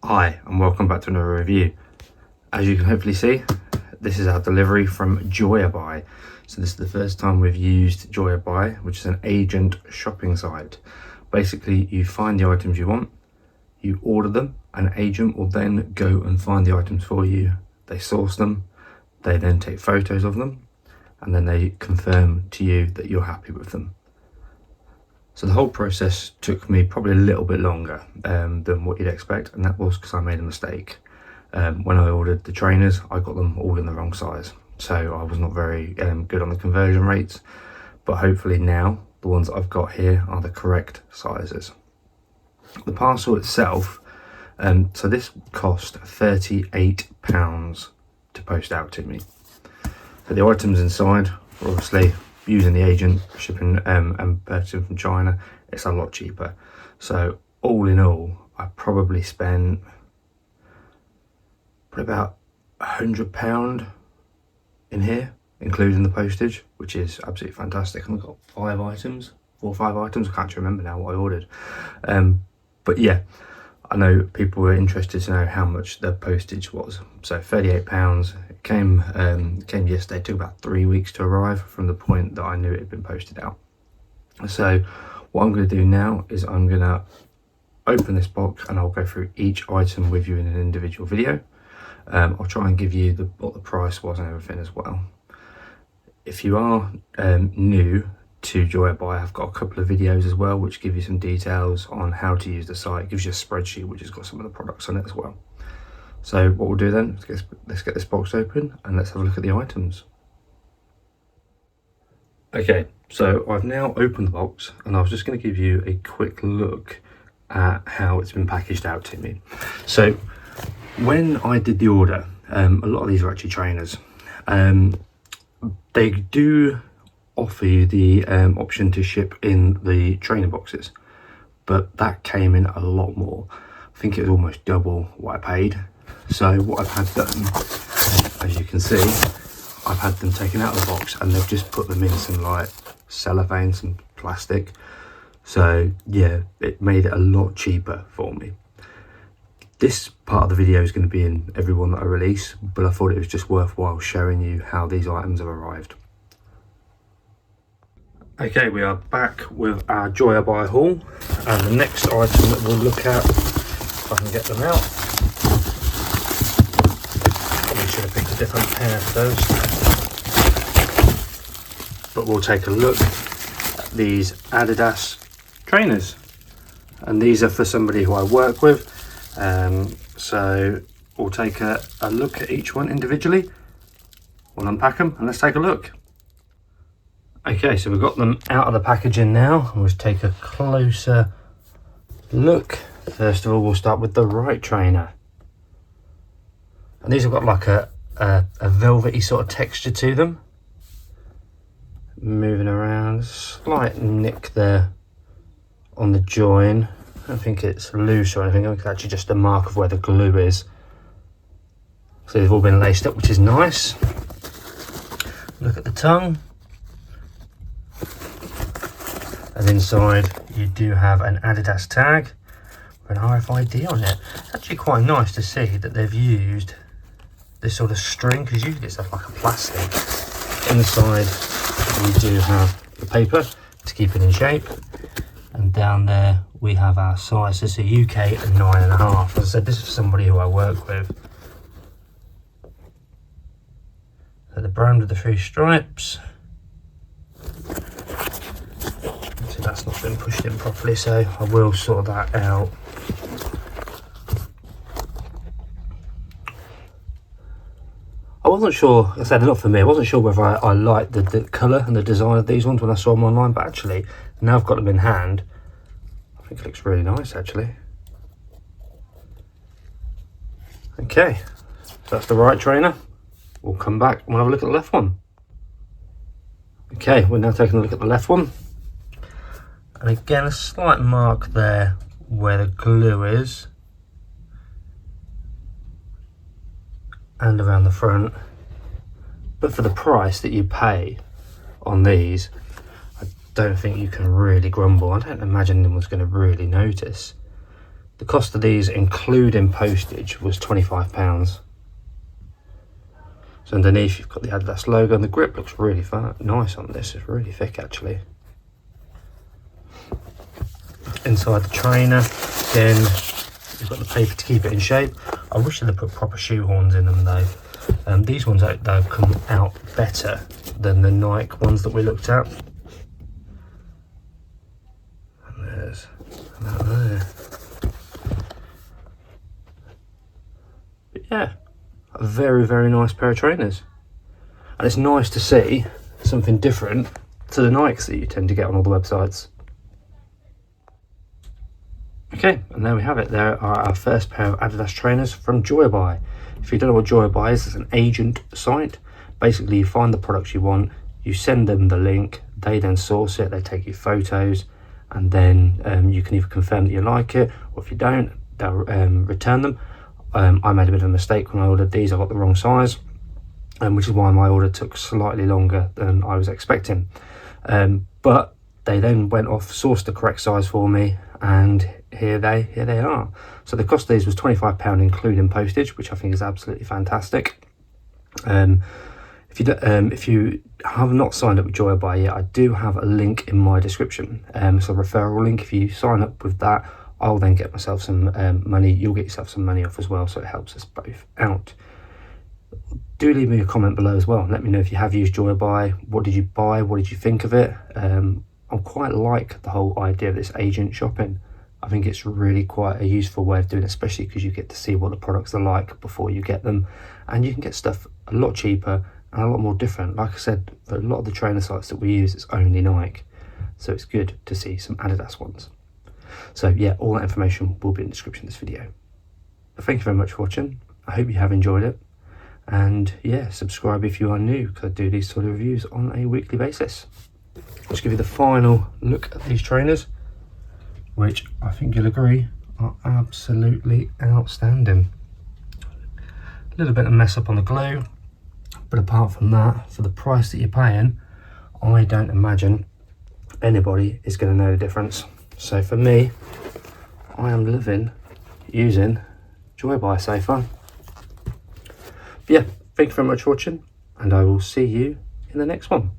Hi and welcome back to another review. As you can hopefully see, this is our delivery from Joyabuy. So this is the first time we've used Joyabuy, which is an agent shopping site. Basically, you find the items you want, you order them, an agent will then go and find the items for you. They source them, they then take photos of them, and then they confirm to you that you're happy with them. So the whole process took me probably a little bit longer than what you'd expect, and that was because I made a mistake. When I ordered the trainers, I got them all in the wrong size, so I was not very good on the conversion rates, but hopefully now the ones that I've got here are the correct sizes. The parcel itself, so this cost £38 to post out to me. So the items inside are obviously, using the agent shipping and purchasing from China, it's a lot cheaper. So all in all, I probably spent about £100 in here, including the postage, which is absolutely fantastic. And I've got 4 or 5 items. I can't remember now what I ordered. But yeah, I know people were interested to know how much the postage was. So £38. It came yesterday. It took about 3 weeks to arrive from the point that I knew it had been posted out. So what I'm going to do now is I'm going to open this box and I'll go through each item with you in an individual video. I'll try and give you what the price was and everything as well. If you are new to Joyabuy, I've got a couple of videos as well which give you some details on how to use the site. It gives you a spreadsheet which has got some of the products on it as well. So what we'll do then, let's get this box open and let's have a look at the items. Okay, so I've now opened the box and I was just going to give you a quick look at how it's been packaged out to me. So when I did the order, a lot of these are actually trainers. They do offer you the option to ship in the trainer boxes, but that came in a lot more. I think it was almost double what I paid. So what I've had done, as you can see, I've had them taken out of the box and they've just put them in some like cellophane, some plastic. So yeah, it made it a lot cheaper for me. This part of the video is going to be in every one that I release, but I thought it was just worthwhile showing you how these items have arrived. Okay, we are back with our Joyabuy haul, and the next item that we'll look at, if I can get them out, probably should have picked a different pair first, but we'll take a look at these Adidas trainers, and these are for somebody who I work with. So we'll take a look at each one individually. We'll unpack them and let's take a look. Okay, so we've got them out of the packaging now. We'll take a closer look. First of all, we'll start with the right trainer. And these have got like a velvety sort of texture to them. Moving around, slight nick there on the join. I don't think it's loose or anything. I think it's actually just a mark of where the glue is. So they've all been laced up, which is nice. Look at the tongue. And inside you do have an Adidas tag with an RFID on it. It's actually quite nice to see that they've used this sort of string, because usually it's like a plastic. Inside we do have the paper to keep it in shape. And down there we have our sizes, so UK and 9.5. As I said, this is for somebody who I work with. So the brand with the 3 stripes. So that's not been pushed in properly, so I will sort that out. I wasn't sure, I said not for me, I wasn't sure whether I liked the colour and the design of these ones when I saw them online, but actually now I've got them in hand, I think it looks really nice actually. Okay, so that's the right trainer. We'll come back and we'll have a look at the left one. Okay, we're now taking a look at the left one. And again, a slight mark there where the glue is. And around the front. But for the price that you pay on these, I don't think you can really grumble. I don't imagine anyone's going to really notice. The cost of these, including postage, was £25. So underneath you've got the Adidas logo, and the grip looks really nice on this. It's really thick actually. Inside the trainer, again, you've got the paper to keep it in shape. I wish they'd put proper shoe horns in them though. These ones though come out better than the Nike ones that we looked at. And there's that there. But yeah, a very, very nice pair of trainers. And it's nice to see something different to the Nikes that you tend to get on all the websites. Okay, and there we have it. There are our first pair of Adidas trainers from Joyabuy. If you don't know what Joyabuy is, it's an agent site. Basically, you find the products you want, you send them the link, they then source it, they take you photos, and then you can either confirm that you like it, or if you don't, they'll return them. I made a bit of a mistake when I ordered these. I got the wrong size, which is why my order took slightly longer than I was expecting. But they then went off, sourced the correct size for me, and here they are. So the cost of these was £25, including postage, which I think is absolutely fantastic. If you have not signed up with Joyabuy yet, I do have a link in my description. So a referral link. If you sign up with that, I'll then get myself some money. You'll get yourself some money off as well, so it helps us both out. Do leave me a comment below as well. Let me know if you have used Joyabuy. What did you buy? What did you think of it? I quite like the whole idea of this agent shopping. I think it's really quite a useful way of doing it, especially because you get to see what the products are like before you get them, and you can get stuff a lot cheaper and a lot more different. Like I said, for a lot of the trainer sites that we use, it's only Nike, so it's good to see some Adidas ones. So yeah, all that information will be in the description of this video. But thank you very much for watching. I hope you have enjoyed it, and yeah, subscribe if you are new, because I do these sort of reviews on a weekly basis. Let's give you the final look at these trainers, which I think you'll agree are absolutely outstanding. A little bit of mess up on the glue, but apart from that, for the price that you're paying, I don't imagine anybody is going to know the difference. So for me, I am loving using Joyabuy so far. But yeah, thank you very much for watching, and I will see you in the next one.